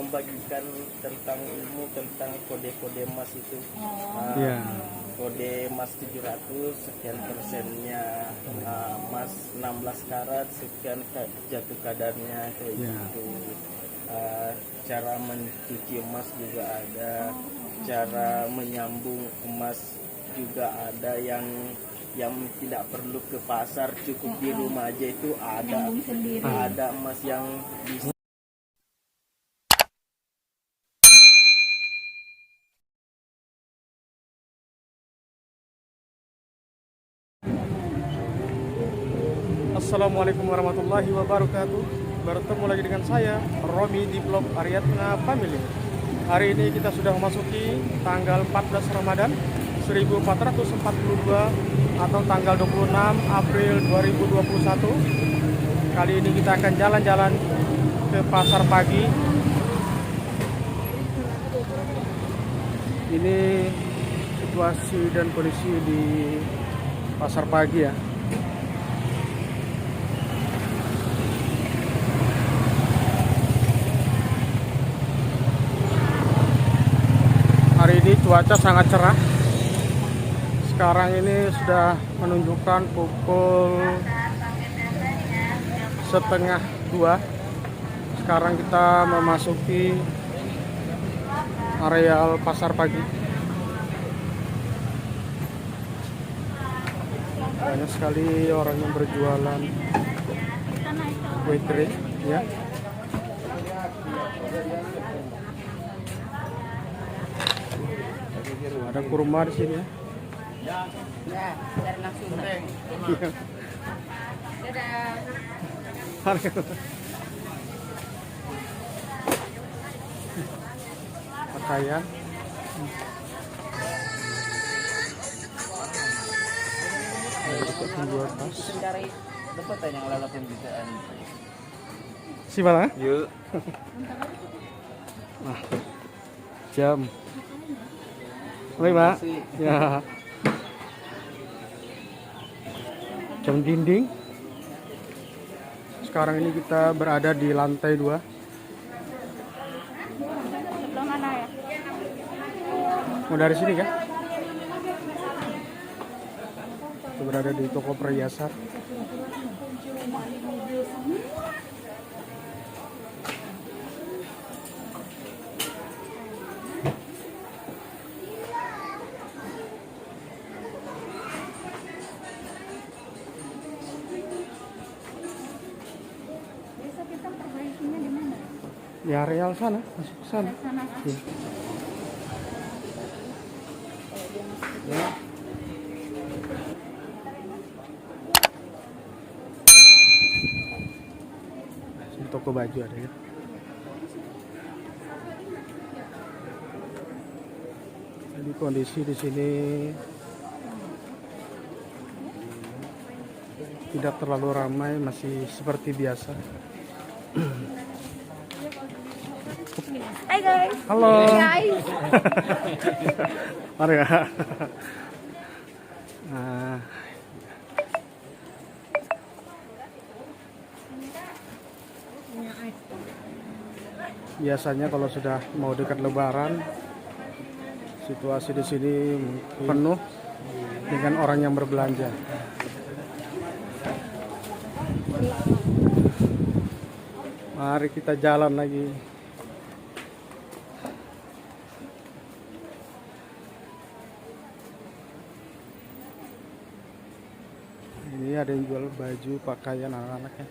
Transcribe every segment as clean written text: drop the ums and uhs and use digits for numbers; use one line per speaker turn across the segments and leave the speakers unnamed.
membagikan tentang ilmu tentang kode-kode emas itu. Kode emas 700 sekian persennya, emas 16 karat sekian jatuh kadarnya kayak gitu. Cara mencuci emas juga ada, cara menyambung emas juga ada, yang tidak perlu ke pasar, cukup di rumah aja itu ada emas yang bisa.
Assalamualaikum warahmatullahi wabarakatuh. Bertemu lagi dengan saya, Romi, di blog Aryatna Family. Hari ini kita sudah memasuki tanggal 14 Ramadan 1442 atau tanggal 26 April 2021. Kali ini kita akan jalan-jalan ke pasar pagi. Ini situasi dan kondisi di pasar pagi ya. Hari ini cuaca sangat cerah. Sekarang ini sudah menunjukkan pukul 1:30. Sekarang kita memasuki areal pasar pagi. Banyak sekali orang yang berjualan kue kering ya. Ada kurma di sini ya.
Dari langsung.
Pakaian. Penjual tas.
Dari dapat yang lalapin jutaan.
Si mana?
Yuk.
Nah, jam. Oke, Pak. Ya. Jam dinding. Sekarang ini kita berada di lantai 2.
Sebelah mana ya?
Mau dari sini kan? Kita berada di toko perhiasan.
Biasa kita perbaikinya di mana?
Di areal sana, masuk ke sana.
Sana.
Ya. Ya. Di toko baju ada ya. Jadi kondisi di sini tidak terlalu ramai, masih seperti biasa.
Hai guys.
Halo.
Guys.
Mari ya. Nah, biasanya kalau sudah mau dekat Lebaran, situasi di sini penuh dengan orang yang berbelanja. Mari kita jalan lagi. Ini ada yang jual baju, pakaian anak-anaknya.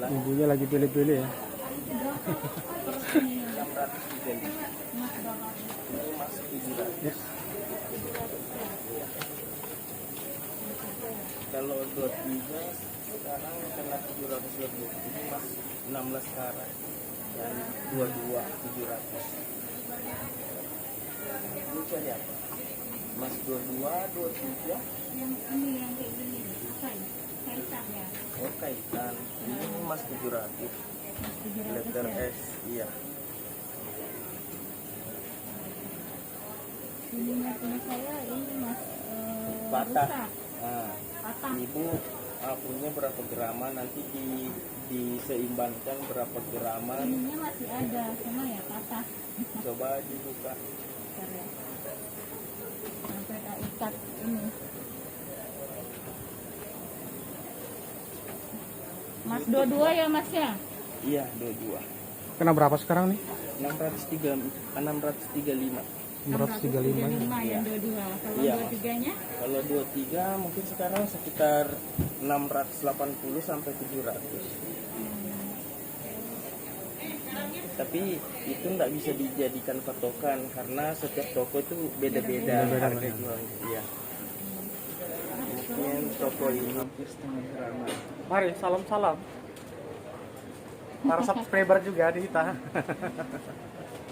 lah.
Ibunya lagi pilih-pilih ya.
635. Ini emas 700. Kalau 23 sekarang kena 700 lebih. Ini emas 16 karat dan 22 700. Ini cari apa? Emas 22, 23.
Yang ini yang kayak gini, apa ya? Kaitan ya.
Oh, kaitan. Ini emas 700.
700
Letter
ya.
S, iya.
Ini punya saya ini mas
Patah.
rusak.
Nah,
Patah.
ibu punya berapa grama, nanti diseimbangkan berapa graman.
Ininya masih ada, cuma ya patah.
Coba dibuka.
Bentar ya. Sampai tak ikat ini. Mas 22 ya mas ya?
Iya, 22.
Kena berapa sekarang nih?
635.
635.
yang 22. Kalau
Iya.
23-nya?
Kalau 23 mungkin sekarang sekitar 680 sampai 700. Tapi itu nggak bisa dijadikan patokan karena setiap toko itu beda-beda
Beda-beda,
harga
benar.
jual. Iya. Mungkin toko ini hampir setengah grama.
Mari, salam-salam. Para subscriber juga di kita.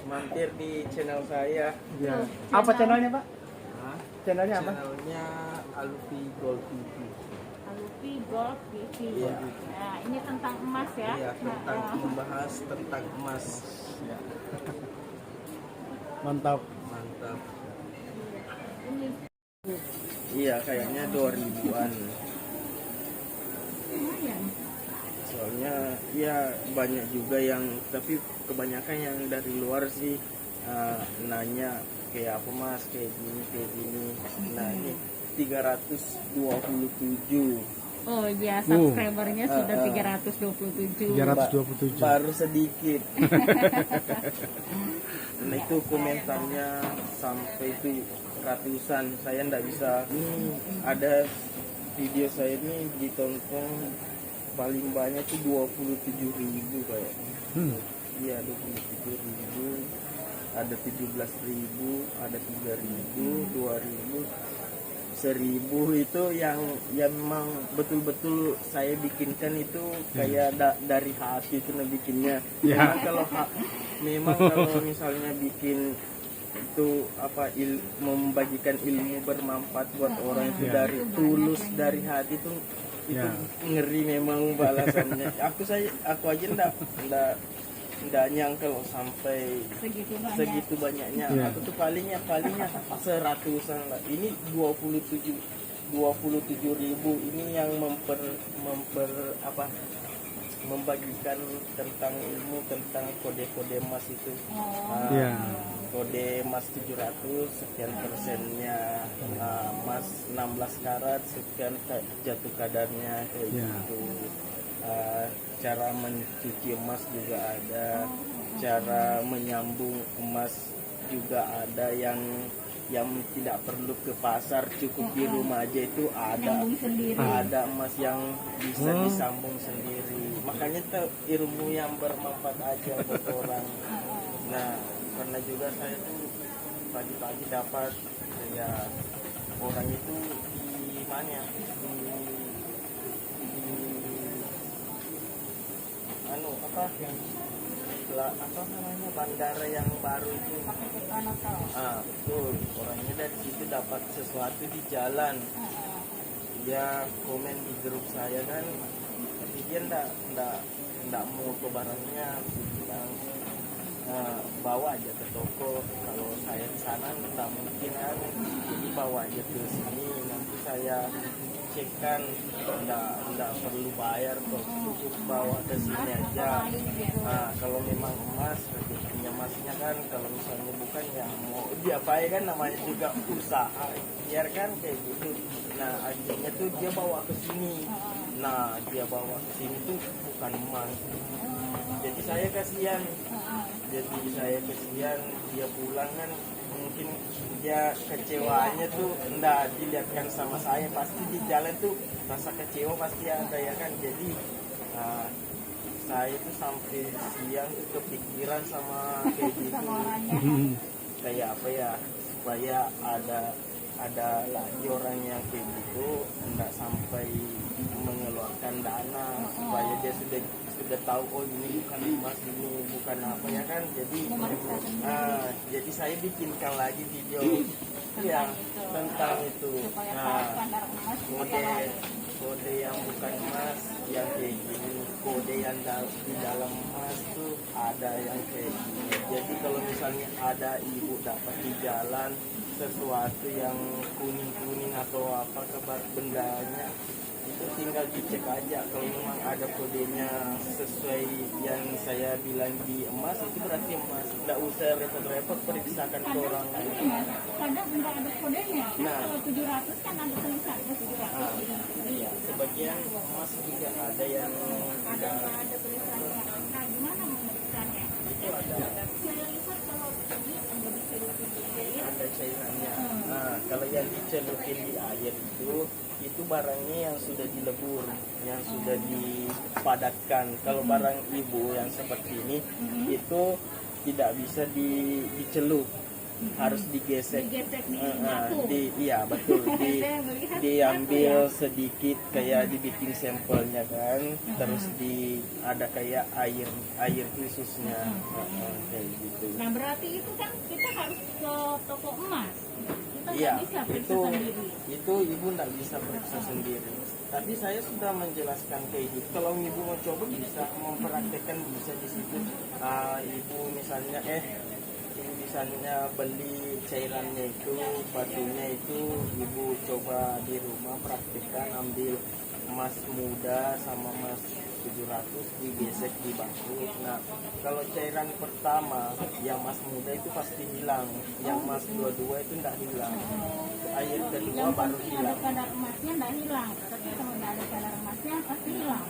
Mampir di channel saya.
Ya. Apa channelnya, Pak?
Hah?
Channelnya apa?
Channelnya Alfi Gold TV.
Alupi Gold TV.
Iya.
Nah, ini tentang emas ya.
Iya, tentang membahas tentang emas. Ya,
Mantap.
mantap.
Ini
Iya, kayaknya 2000-an.
lumayan.
Soalnya ya banyak juga yang, tapi kebanyakan yang dari luar sih nanya kayak apa mas, kayak gini. Nah ini 327.
Oh iya, subscribernya sudah 327.
327.
Baru sedikit. Nah itu komentarnya sampai itu ratusan. Saya ndak bisa. Ada video saya ini ditonton paling banyak itu 27.000 kayaknya. Iya 27.000. Ada 17.000, ada 3.000, 2.000, 1.000 itu yang memang betul-betul saya bikinkan itu kayak dari hati itu bikinnya.
Ya.
Memang kalau misalnya bikin itu apa membagikan ilmu bermanfaat buat orang itu
Ya.
dari tulus dari hati itu
Ya.
ngeri memang balasannya. Aku aja ndak nyangka loh sampai
Segitu banyak.
segitu banyaknya.
Iya.
Aku tuh palingnya seratusan lah. Ini 27.000 ini yang membagikan tentang ilmu tentang kode-kode emas itu.
Iya.
Kode emas 700 sekian persennya, emas 16 karat sekian jatuh kadarnya kayak
Iya.
gitu. Cara mencuci emas juga ada, cara menyambung emas juga ada, yang tidak perlu ke pasar, cukup di rumah aja itu ada.
Nyambung sendiri.
Ada emas yang bisa disambung sendiri. Makanya itu ilmu yang bermanfaat aja buat orang. Nah, karena juga saya tuh pagi-pagi dapat ya orang itu di mana ya? Apa namanya bandara yang baru itu. Betul, orangnya dari situ dapat sesuatu di jalan. Dia komen di grup saya kan, tapi dia ndak mau ke barangnya. Dia bilang bawa aja ke toko, kalau saya di sana ndak mungkin kan, jadi bawa aja ke sini, nanti saya cekkan, nggak perlu bayar kok, cukup bawa ke sini aja. Nah kalau memang emas, rezekinya emasnya kan, kalau misalnya bukan ya mau diapain kan, namanya juga usaha, biarkan kayak gitu. Nah akhirnya tuh dia bawa ke sini. Nah dia bawa ke sini tuh bukan emas, jadi saya kasihan. Dia pulang kan, mungkin dia kecewanya tuh enggak dilihatkan sama saya, pasti di jalan tuh rasa kecewa pasti ada ya kan. Jadi saya tuh sampai siang tuh kepikiran sama kayak gitu.
Sama orangnya.
Kayak apa ya, supaya ada lagi orang yang kayak gitu enggak sampai mengeluarkan dana, supaya dia sudah tahu oh ini bukan emas, ini bukan apa ya kan. Jadi saya bikinkan lagi video yang tentang itu.
Supaya
Nah,
tahu standar emas seperti apa.
kode yang bukan emas yang kayak gini, kode yang di dalam emas tuh ada yang kayak gini. Jadi kalau misalnya ada ibu dapat di jalan sesuatu yang kuning-kuning atau apa kabar bendanya, itu tinggal dicek aja. Kalau memang ada kodenya sesuai yang saya bilang di emas, itu berarti emas. Nggak usah repot-repot periksakan ke orang lain.
Kadang nggak ada kodenya.
Nah.
Kalau 700 kan ada tulisannya 700.
Iya, sebagian emas juga ada yang
Ada tulisannya. Nah, gimana memeriksaannya?
itu ada
Saya lihat kalau ini ada dicelup-celup.
ada cairannya. Nah, kalau yang dicelupin di air itu barangnya yang sudah dilebur, yang sudah dipadatkan. Kalau barang ibu yang seperti ini itu tidak bisa dicelup, harus digesek.
Digesek di batu.
Iya betul, diambil sedikit kayak dibikin sampelnya kan, terus ada kayak air khususnya. Kayak gitu.
Nah, berarti itu kan kita harus ke toko emas. Kita
Iya,
nggak bisa periksa sendiri.
itu ibu nggak bisa periksa sendiri. Tapi saya sudah menjelaskan kayak gitu. Kalau ibu mau coba bisa, mempraktekkan bisa di situ. Ibu misalnya beli cairannya itu, batunya itu, ibu coba di rumah praktekkan, ambil emas muda sama emas 700 digesek di batu. Nah, kalau cairan pertama yang emas muda itu pasti hilang, yang emas 22 itu tidak hilang. Air kedua
Yang
baru
penting
hilang.
ada kadar emasnya nggak hilang. Tapi kalau nggak ada kadar emasnya pasti hilang.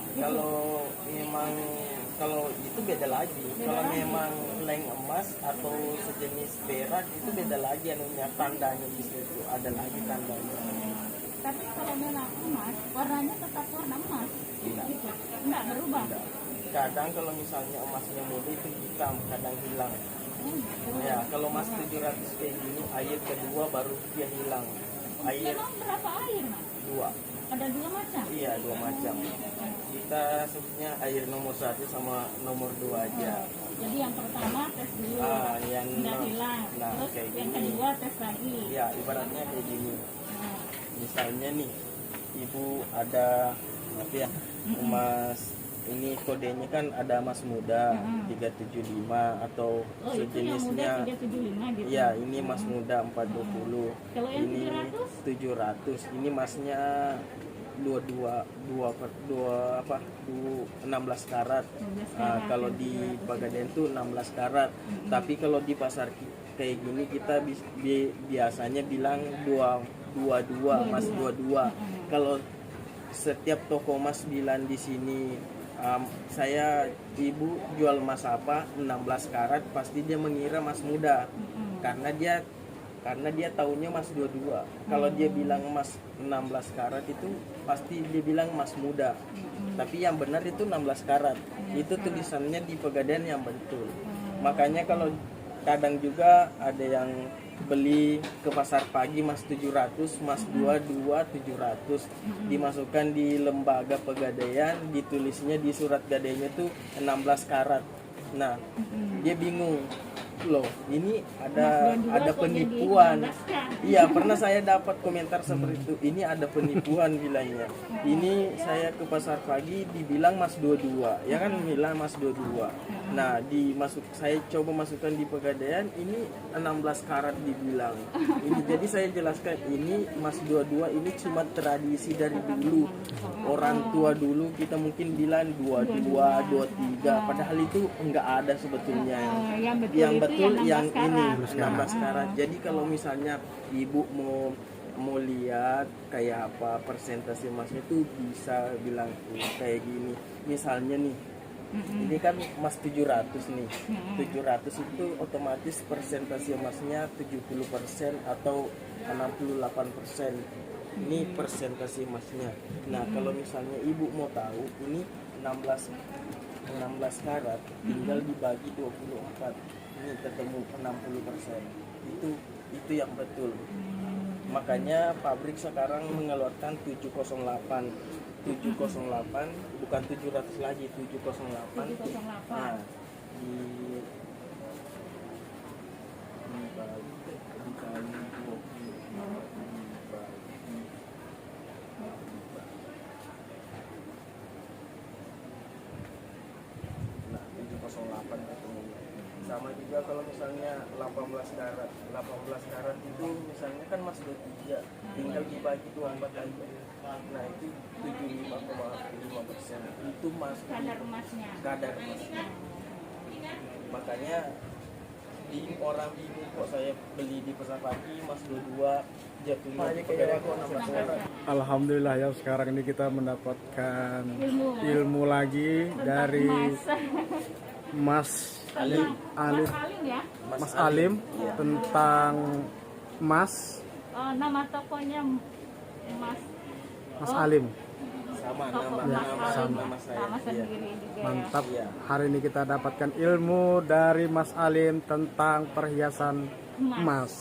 Kalau itu beda lagi. Kalau memang leng emas atau sejenis perak itu beda lagi anunya, tandanya di situ ada lagi tandanya.
Tapi kalau memang emas, warnanya tetap warna emas.
Tidak.
Gitu. Nggak berubah.
Tidak. Kadang kalau misalnya emasnya muda itu hitam, kadang hilang. Ya, kalau emas 700 kayak gini, air kedua baru dia hilang. Air
Memang berapa air, Mas?
2.
Ada 2 macam.
Iya, 2 macam. Kita sebutnya air nomor 1 sama nomor 2 aja.
Jadi yang pertama tes dulu,
Yang
nggak hilang.
nah,
Terus
kayak
yang
gini.
kedua tes lagi.
Ya, ibaratnya kayak gini.
Nah,
Misalnya nih, ibu ada apa ya, emas ini kodenya kan ada emas muda 375 atau
oh, itu yang muda
sejenisnya.
375 gitu.
Iya, ini emas muda 420.
Kalau yang
Ini 700. Ini emasnya 16 karat.
16
Nah,
karat.
kalau di Pegadaian tuh 16 karat. Tapi kalau di pasar kayak gini kita biasanya bilang 22, emas 22. Kalau setiap toko emas bilang di sini saya ibu jual emas apa 16 karat, pasti dia mengira emas muda. Karena dia tahunya emas 22. Kalau dia bilang emas 16 karat itu pasti dia bilang emas muda. Tapi yang benar itu 16 karat. Itu tulisannya di Pegadaian yang betul. Makanya kalau kadang juga ada yang beli ke pasar pagi emas 700, emas 22 700, dimasukkan di lembaga Pegadaian, ditulisnya di surat gadainya tuh 16 karat. Nah, dia bingung. Loh, ini ada penipuan. Iya, pernah saya dapat komentar seperti itu. Ini ada penipuan bilangnya. Ini saya ke pasar pagi dibilang emas 22, ya kan bilang emas 22. Nah, saya coba masukkan di Pegadaian, ini 16 karat dibilang. Jadi saya jelaskan ini emas 22 ini cuma tradisi dari dulu. Orang tua dulu kita mungkin bilang 22, 23, padahal itu enggak ada sebetulnya. Yang betul yang ini 16 karat. Jadi kalau misalnya ibu mau lihat kayak apa persentase emasnya itu bisa bilang kayak gini. Misalnya nih, ini kan emas 700 nih. 700 itu otomatis persentase emasnya 70% atau 68%. Ini persentase emasnya. Nah, kalau misalnya ibu mau tahu ini 16 16 karat tinggal dibagi 24, ini ketemu 60%. Itu yang betul. Makanya pabrik sekarang mengeluarkan 708 bukan 700 lagi, 708.
708.
Nah, nah 708 ketemunya. Sama juga kalau misalnya 18 karat itu misalnya kan mas 23, tinggal dibagi 24 aja. Nah itu 75,5%. Itu mas
Kadar emasnya.
kadar emasnya. Makanya orang bingung kok saya beli di pasar pagi mas 22 jatuh kayak aku 16 karat.
Alhamdulillah ya, sekarang ini kita mendapatkan
Ilmu.
ilmu lagi dari
Emas.
Mas Alim,
Mas Alim ya.
Mas Alim
Iya.
tentang emas.
Nama tokonya Mas.
Mas Alim,
Sama
Toko
nama
Mas
nama
Alim.
nama saya.
Nama
Iya.
sendiri juga ya.
mantap.
Iya.
Hari ini kita dapatkan ilmu dari Mas Alim tentang perhiasan emas.
Mas.